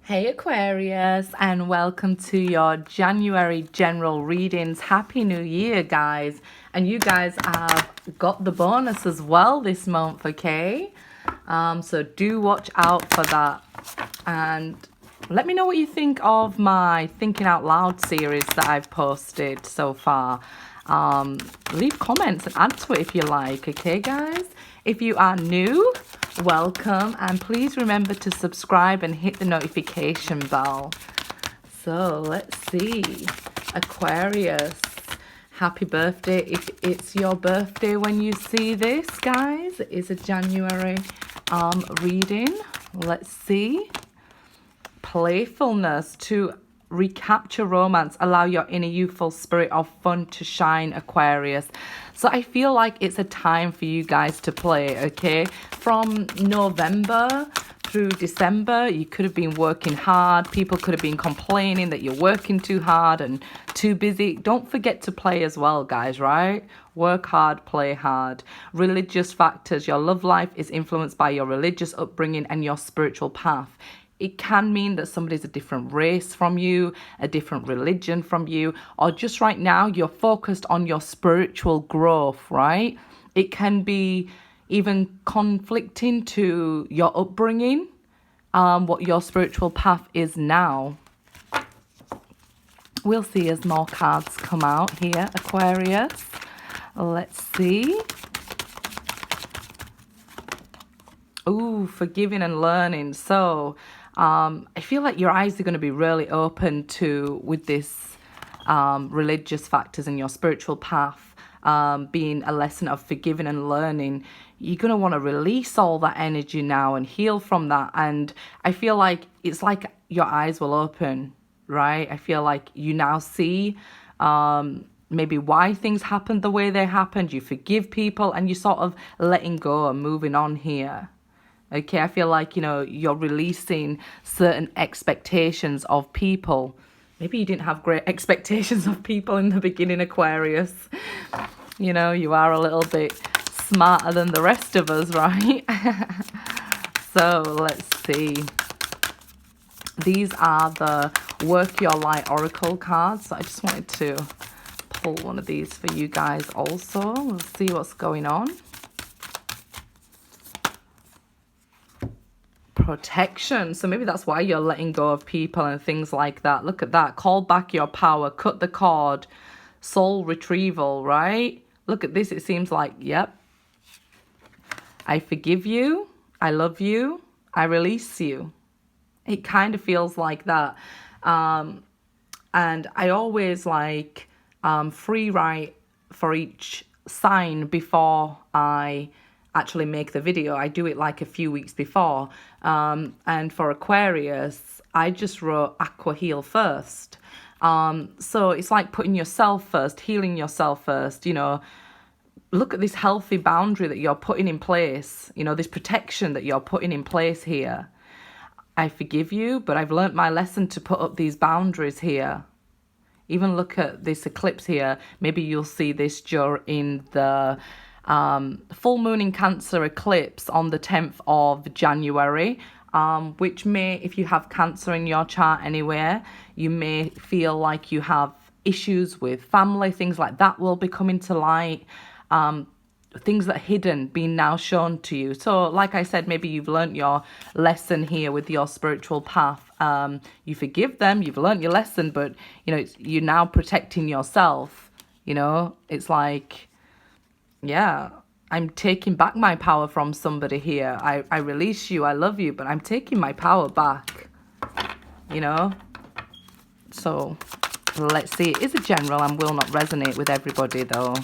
Hey Aquarius, and welcome to your January general readings. Happy New Year, guys. And you guys have got the bonus as well this month, okay? So do watch out for that. And let me know what you think of my Thinking Out Loud series that I've posted so far. Leave comments and add to it if you like, okay, guys? If you are new, welcome, and please remember to subscribe and hit the notification bell. So let's see, Aquarius, happy birthday if it's your birthday when you see this, guys. It is a January reading. Let's see. Playfulness to recapture romance, allow your inner youthful spirit of fun to shine, Aquarius. So I feel like it's a time for you guys to play, okay? From November through December, you could have been working hard. People could have been complaining that you're working too hard and too busy. Don't forget to play as well, guys, right? Work hard, play hard. Religious factors. Your love life is influenced by your religious upbringing and your spiritual path. It can mean that somebody's a different race from you, a different religion from you, or just right now you're focused on your spiritual growth, right? It can be even conflicting to your upbringing, what your spiritual path is now. We'll see as more cards come out here, Aquarius. Let's see. Ooh, forgiving and learning. So I feel like your eyes are going to be really open to with this religious factors in your spiritual path being a lesson of forgiving and learning. You're going to want to release all that energy now and heal from that. And I feel like it's like your eyes will open, right? I feel like you now see maybe why things happened the way they happened. You forgive people and you're sort of letting go and moving on here. Okay, I feel like, you're releasing certain expectations of people. Maybe you didn't have great expectations of people in the beginning, Aquarius. You are a little bit smarter than the rest of us, right? So let's see. These are the Work Your Light Oracle cards. So I just wanted to pull one of these for you guys also. We'll see what's going on. Protection. So maybe that's why you're letting go of people and things like that. Look at that. Call back your power. Cut the cord. Soul retrieval, right? Look at this. It seems like, yep. I forgive you. I love you. I release you. It kind of feels like that. And I always like free write for each sign before I actually make the video. I do it like a few weeks before. And for Aquarius, I just wrote Aqua Heal first. So it's like putting yourself first, healing yourself first, Look at this healthy boundary that you're putting in place, this protection that you're putting in place here. I forgive you, but I've learnt my lesson to put up these boundaries here. Even look at this eclipse here. Maybe you'll see this during the full moon in Cancer eclipse on the 10th of January, which may, if you have Cancer in your chart anywhere, you may feel like you have issues with family, things like that will be coming to light. Things that are hidden being now shown to you. So like I said, maybe you've learnt your lesson here with your spiritual path. You forgive them, you've learnt your lesson, but you're now protecting yourself. It's like, yeah, I'm taking back my power from somebody here. I release you, I love you, but I'm taking my power back, So let's see. It is a general and will not resonate with everybody though.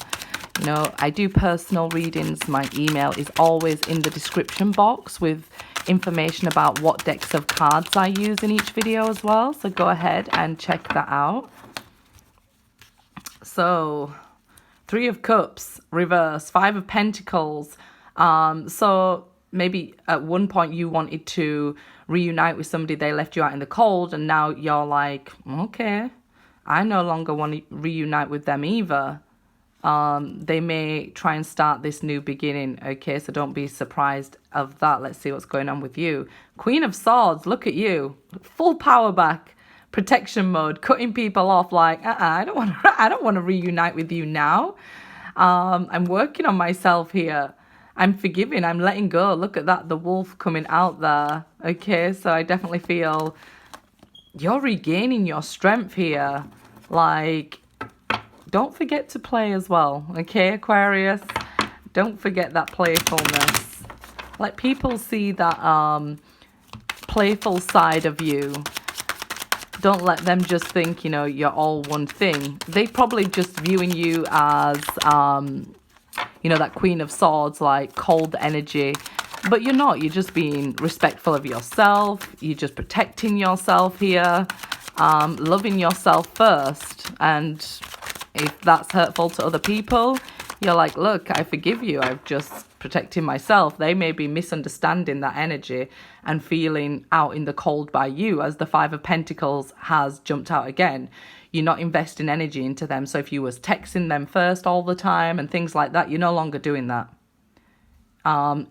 I do personal readings. My email is always in the description box with information about what decks of cards I use in each video as well. So go ahead and check that out. So, 3 of Cups, reverse, 5 of Pentacles. So maybe at one point you wanted to reunite with somebody, they left you out in the cold, and now you're like, okay, I no longer want to reunite with them either. They may try and start this new beginning, okay? So don't be surprised of that. Let's see what's going on with you. Queen of Swords, look at you. Full power back. Protection mode, cutting people off like, I don't want to reunite with you now. I'm working on myself here. I'm forgiving, I'm letting go. Look at that, the wolf coming out there. Okay, so I definitely feel you're regaining your strength here. Like, don't forget to play as well, okay, Aquarius? Don't forget that playfulness. Let people see that playful side of you. Don't let them just think, you know, you're all one thing. They probably just viewing you as, you know, that Queen of Swords, like cold energy. But you're not. You're just being respectful of yourself. You're just protecting yourself here. Loving yourself first. And if that's hurtful to other people, you're like, look, I forgive you. I've just protected myself. They may be misunderstanding that energy and feeling out in the cold by you, as the Five of Pentacles has jumped out again. You're not investing energy into them. So if you was texting them first all the time and things like that, you're no longer doing that.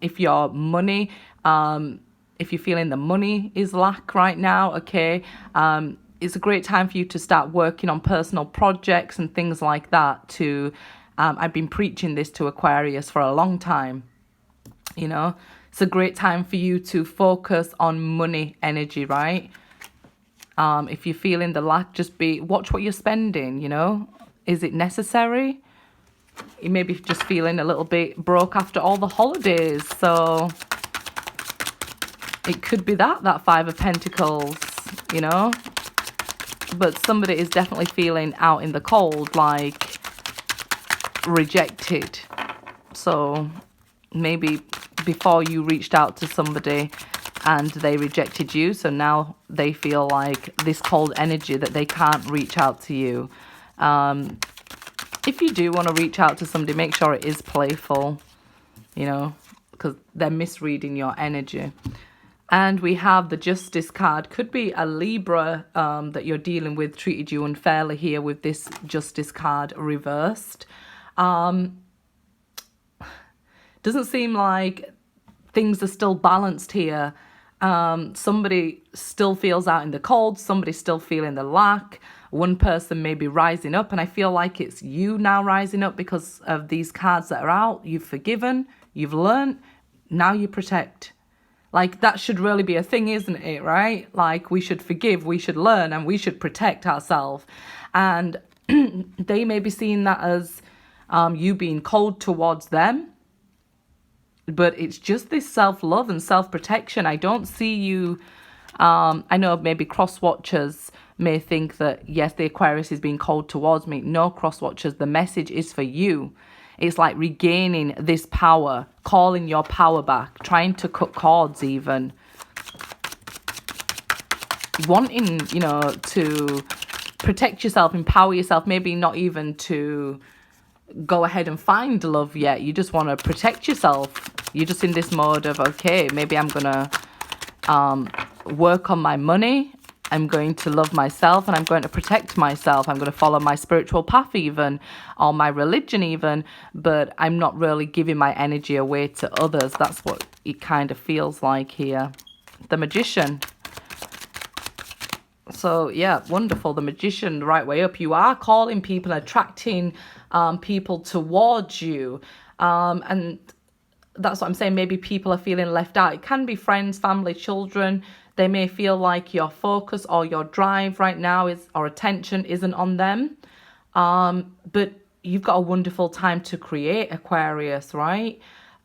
If your money, if you're feeling the money is lack right now, okay, it's a great time for you to start working on personal projects and things like that to... I've been preaching this to Aquarius for a long time. You know, it's a great time for you to focus on money energy, right? If you're feeling the lack, just watch what you're spending, you know. Is it necessary? You may be just feeling a little bit broke after all the holidays. So it could be that Five of Pentacles, you know. But somebody is definitely feeling out in the cold, like... rejected. So maybe before you reached out to somebody and they rejected you, so now they feel like this cold energy that they can't reach out to you. If you do want to reach out to somebody, make sure it is playful, you know, because they're misreading your energy. And we have the Justice card. Could be a Libra that you're dealing with treated you unfairly here with this Justice card reversed. Doesn't seem like things are still balanced here. Somebody still feels out in the cold. Somebody's still feeling the lack. One person may be rising up, and I feel like it's you now rising up because of these cards that are out. You've forgiven, you've learned, now you protect. Like, that should really be a thing, isn't it, right? Like, we should forgive, we should learn, and we should protect ourselves. And they may be seeing that as you being cold towards them. But it's just this self-love and self-protection. I don't see you... I know maybe cross-watchers may think that, yes, the Aquarius is being cold towards me. No, cross-watchers, the message is for you. It's like regaining this power, calling your power back, trying to cut cords even. Wanting, you know, to protect yourself, empower yourself, maybe not even to go ahead and find love yet. You just want to protect yourself. You're just in this mode of, okay, maybe I'm going to work on my money. I'm going to love myself and I'm going to protect myself. I'm going to follow my spiritual path even, or my religion even, but I'm not really giving my energy away to others. That's what it kind of feels like here. The Magician. So, yeah, wonderful. The Magician, the right way up. You are calling people, attracting people towards you. And that's what I'm saying. Maybe people are feeling left out. It can be friends, family, children. They may feel like your focus or your drive right now is, or attention isn't on them. But you've got a wonderful time to create, Aquarius, right?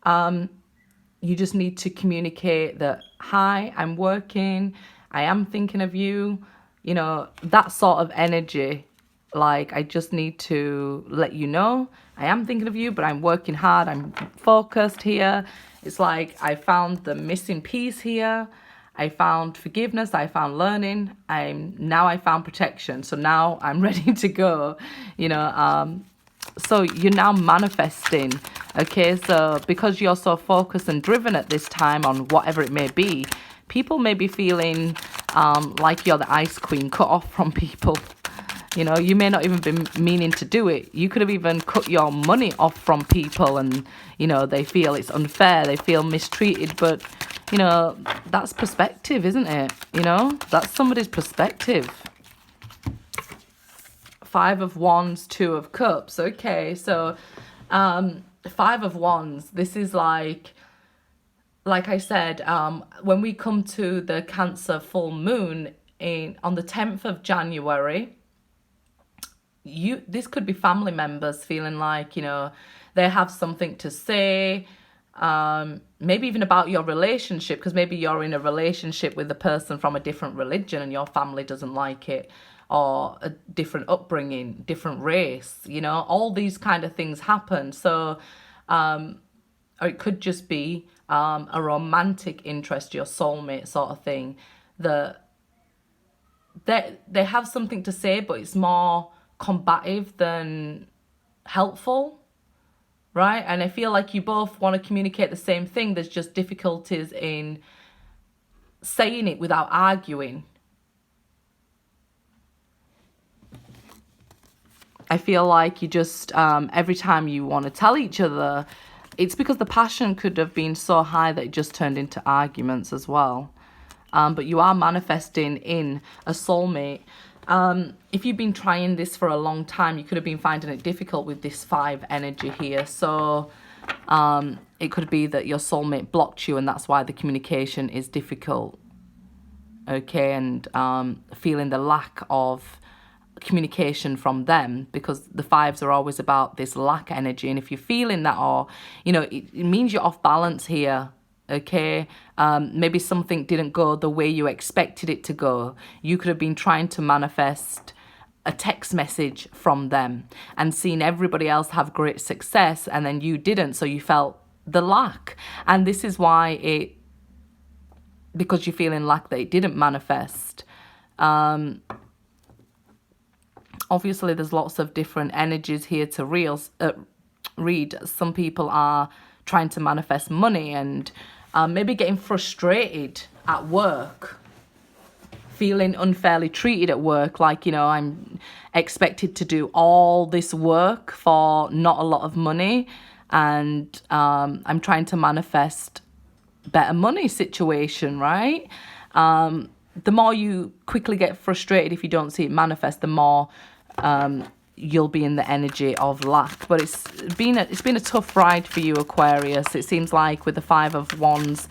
You just need to communicate that, hi, I'm working. I am thinking of you. You know, that sort of energy. Like, I just need to let you know I am thinking of you, but I'm working hard. I'm focused here. It's like I found the missing piece here. I found forgiveness. I found learning. I found protection. So now I'm ready to go, you know. So you're now manifesting. Okay, so because you're so focused and driven at this time on whatever it may be, people may be feeling like you're the ice queen, cut off from people. You know, you may not even be meaning to do it. You could have even cut your money off from people and, you know, they feel it's unfair, they feel mistreated. But, you know, that's perspective, isn't it? You know, that's somebody's perspective. Five of Wands, Two of Cups. Okay, so Five of Wands, this is like I said, when we come to the Cancer full moon on the 10th of January, this could be family members feeling like, you know, they have something to say, maybe even about your relationship, because maybe you're in a relationship with a person from a different religion and your family doesn't like it, or a different upbringing, different race, you know, all these kind of things happen. So, or it could just be a romantic interest, your soulmate sort of thing, that they have something to say, but it's more combative than helpful, right? And I feel like you both want to communicate the same thing. There's just difficulties in saying it without arguing. I feel like you just, every time you want to tell each other, it's because the passion could have been so high that it just turned into arguments as well. But you are manifesting in a soulmate. If you've been trying this for a long time, you could have been finding it difficult with this 5 energy here. So it could be that your soulmate blocked you and that's why the communication is difficult. Okay, and feeling the lack of communication from them, because the 5s are always about this lack energy. And if you're feeling that, or, you know, it means you're off balance here. Okay, maybe something didn't go the way you expected it to go. You could have been trying to manifest a text message from them and seen everybody else have great success, and then you didn't, so you felt the lack. And this is why because you're feeling lack, that it didn't manifest. Obviously there's lots of different energies here to read. Some people are trying to manifest money and maybe getting frustrated at work, feeling unfairly treated at work, like, you know, I'm expected to do all this work for not a lot of money, and I'm trying to manifest better money situation, right? The more you quickly get frustrated if you don't see it manifest, the more you'll be in the energy of lack. But it's been a tough ride for you, Aquarius. It seems like with the 5 of Wands,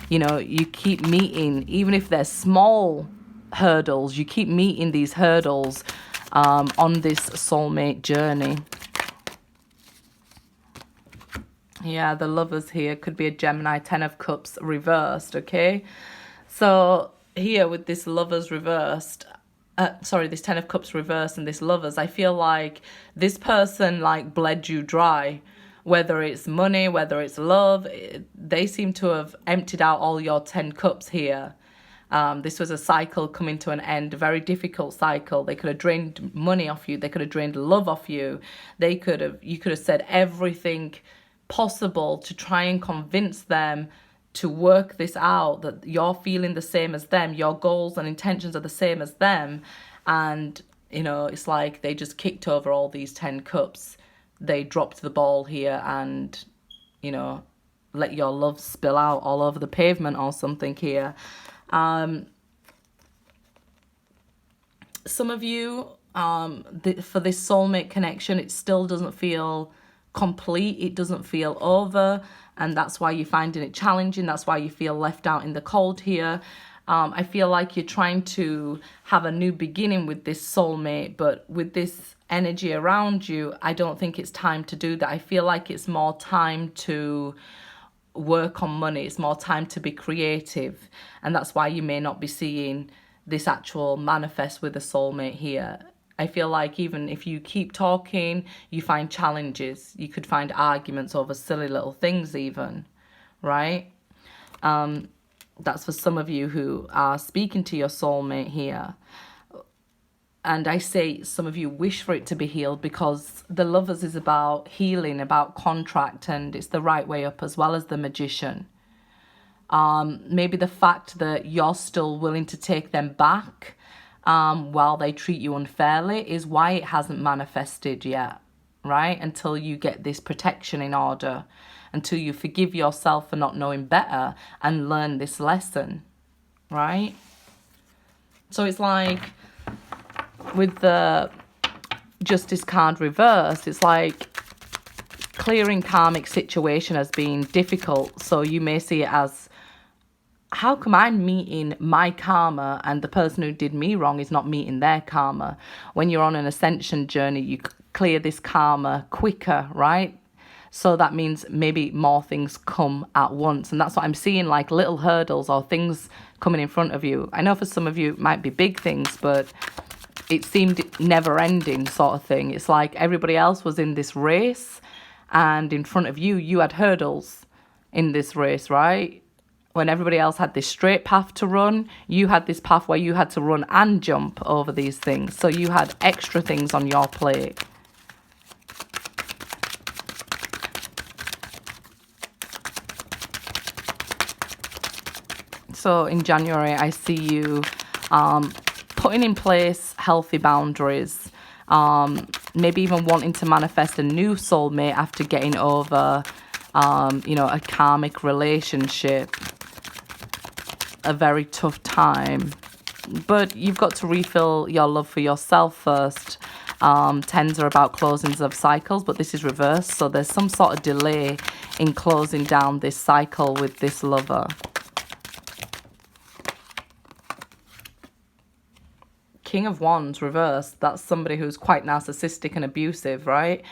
you know, you keep meeting, even if they're small hurdles, you keep meeting these hurdles on this soulmate journey. Yeah, the Lovers here could be a Gemini, 10 of Cups reversed, okay? So here with this Lovers reversed, this 10 of Cups reversed and this Lovers, I feel like this person like bled you dry. Whether it's money, whether it's love, they seem to have emptied out all your 10 cups here. This was a cycle coming to an end, a very difficult cycle. They could have drained money off you. They could have drained love off you. You could have said everything possible to try and convince them to work this out, that you're feeling the same as them, your goals and intentions are the same as them, and, you know, it's like they just kicked over all these 10 cups. They dropped the ball here and, you know, let your love spill out all over the pavement or something here. Some of you, for this soulmate connection, it still doesn't feel complete, it doesn't feel over, and that's why you're finding it challenging. That's why you feel left out in the cold here. I feel like you're trying to have a new beginning with this soulmate, but with this energy around you, I don't think it's time to do that. I feel like it's more time to work on money. It's more time to be creative, and that's why you may not be seeing this actual manifest with a soulmate here. I feel like even if you keep talking, you find challenges. You could find arguments over silly little things even, right? That's for some of you who are speaking to your soulmate here. And I say some of you wish for it to be healed, because the Lovers is about healing, about contract, and it's the right way up, as well as the Magician. Maybe the fact that you're still willing to take them back, while they treat you unfairly is why it hasn't manifested yet, right? Until you get this protection in order, until you forgive yourself for not knowing better and learn this lesson, right? So it's like with the Justice card reversed, it's like clearing karmic situation as being difficult. So you may see it as, how come I'm meeting my karma and the person who did me wrong is not meeting their karma? When you're on an ascension journey, you clear this karma quicker, right? So that means maybe more things come at once. And that's what I'm seeing, like little hurdles or things coming in front of you. I know for some of you it might be big things, but it seemed never ending sort of thing. It's like everybody else was in this race, and in front of you, you had hurdles in this race, right? When everybody else had this straight path to run, you had this path where you had to run and jump over these things. So you had extra things on your plate. So in January, I see you putting in place healthy boundaries, maybe even wanting to manifest a new soulmate after getting over, a karmic relationship, a very tough time. But you've got to refill your love for yourself first. Tens are about closings of cycles, but this is reversed. So there's some sort of delay in closing down this cycle with this lover. King of Wands reversed, that's somebody who's quite narcissistic and abusive, right?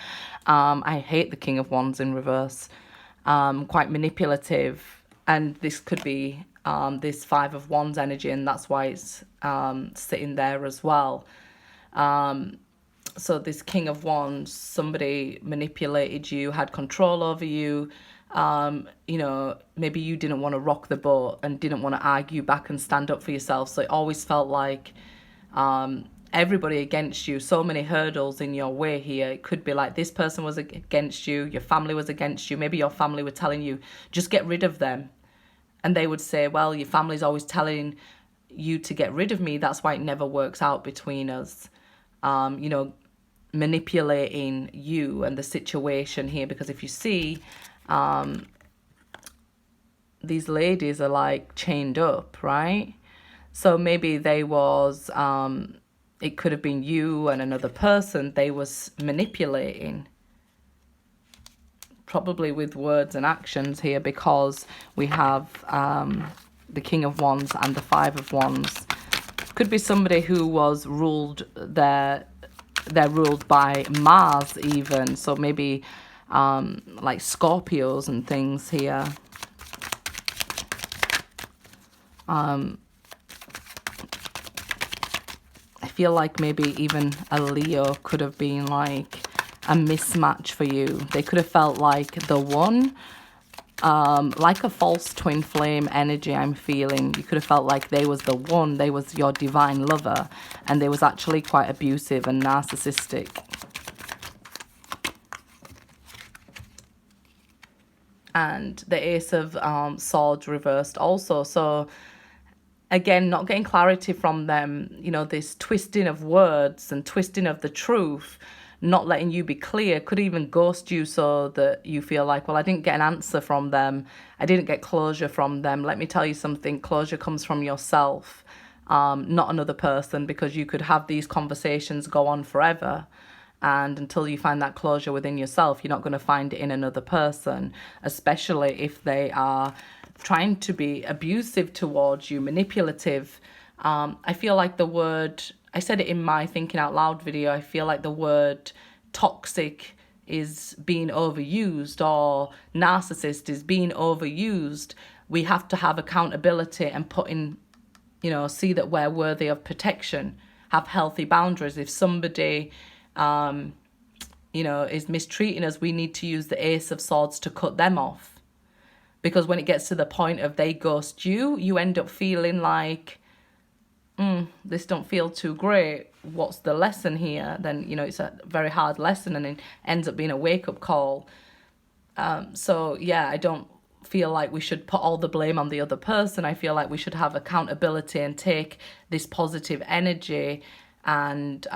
I hate the King of Wands in reverse. Quite manipulative, and this could be this Five of Wands energy, and that's why it's sitting there as well. So this King of Wands, somebody manipulated you, had control over you. Maybe you didn't want to rock the boat and didn't want to argue back and stand up for yourself. So it always felt like everybody against you, so many hurdles in your way here. It could be like this person was against you, your family was against you, maybe your family were telling you, just get rid of them. And they would say, well, your family's always telling you to get rid of me, that's why it never works out between us. Manipulating you and the situation here, because if you see, these ladies are like chained up, right? So maybe they was, it could have been you and another person they was manipulating. Probably with words and actions here, because we have the King of Wands and the Five of Wands. Could be somebody who was ruled, they're ruled by Mars even. So maybe like Scorpios and things here. I feel like maybe even a Leo could have been like a mismatch for you. They could have felt like the one, like a false twin flame energy I'm feeling. You could have felt like they was the one, they was your divine lover, and they was actually quite abusive and narcissistic. And the Ace of Swords reversed also. So again, not getting clarity from them, this twisting of words and twisting of the truth, not letting you be clear, could even ghost you so that you feel like, well, I didn't get an answer from them. I didn't get closure from them. Let me tell you something, closure comes from yourself, not another person, because you could have these conversations go on forever. And until you find that closure within yourself, you're not going to find it in another person, especially if they are trying to be abusive towards you, manipulative. I feel like the word, I said it in my Thinking Out Loud video, I feel like the word toxic is being overused, or narcissist is being overused. We have to have accountability and put in, see that we're worthy of protection, have healthy boundaries. If somebody, is mistreating us, we need to use the Ace of Swords to cut them off. Because when it gets to the point of they ghost you, you end up feeling like, this don't feel too great. What's the lesson here? Then, it's a very hard lesson, and it ends up being a wake-up call. So, yeah, I don't feel like we should put all the blame on the other person. I feel like we should have accountability and take this positive energy and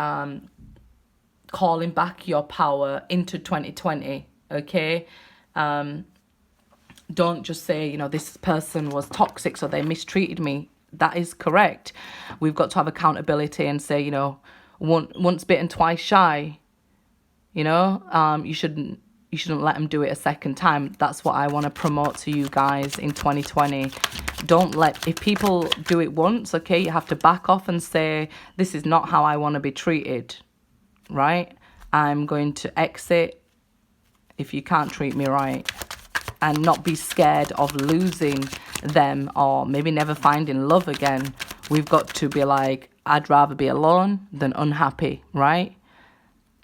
calling back your power into 2020, okay? Don't just say, you know, this person was toxic, so they mistreated me. That is correct. We've got to have accountability and say, you know, once bitten, twice shy. You know, you shouldn't let them do it a second time. That's what I want to promote to you guys in 2020. Don't let, if people do it once, okay, you have to back off and say, this is not how I want to be treated, right? I'm going to exit if you can't treat me right, and not be scared of losing them or maybe never finding love again. We've got to be like, I'd rather be alone than unhappy, right?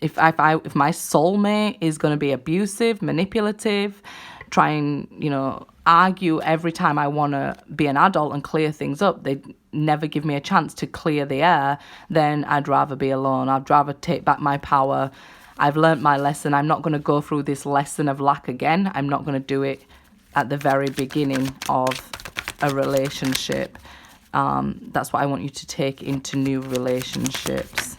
If my soulmate is going to be abusive, manipulative, try and, you know, argue every time I want to be an adult and clear things up, they never give me a chance to clear the air, then I'd rather be alone. I'd rather take back my power. I've learnt my lesson. I'm not going to go through this lesson of lack again. I'm not going to do it at the very beginning of a relationship. That's what I want you to take into new relationships.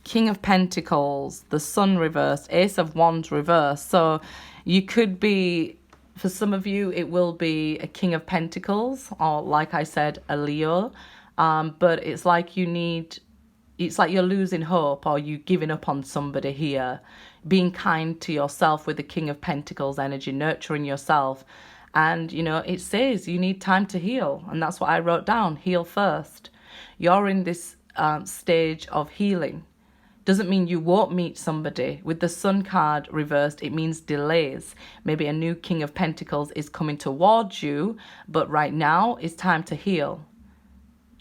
King of Pentacles, the Sun reversed, Ace of Wands reversed. So you could be, for some of you, it will be a King of Pentacles, or like I said, a Leo. But it's like it's like you're losing hope, or you giving up on somebody here. Being kind to yourself with the King of Pentacles energy, nurturing yourself. And, you know, it says you need time to heal. And that's what I wrote down, heal first. You're in this stage of healing. Doesn't mean you won't meet somebody. With the Sun card reversed, it means delays. Maybe a new King of Pentacles is coming towards you, but right now it's time to heal.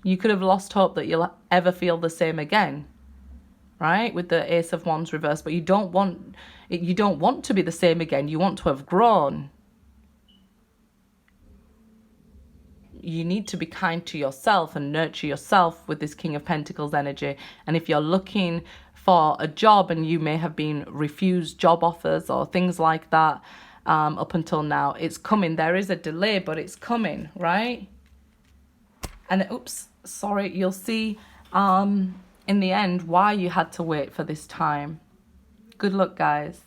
You could have lost hope that you'll ever feel the same again, right? With the Ace of Wands reversed, but you don't want to be the same again. You want to have grown. You need to be kind to yourself and nurture yourself with this King of Pentacles energy. And if you're looking for a job and you may have been refused job offers or things like that up until now, it's coming. There is a delay, but it's coming, right? And you'll see in the end why you had to wait for this time. Good luck, guys.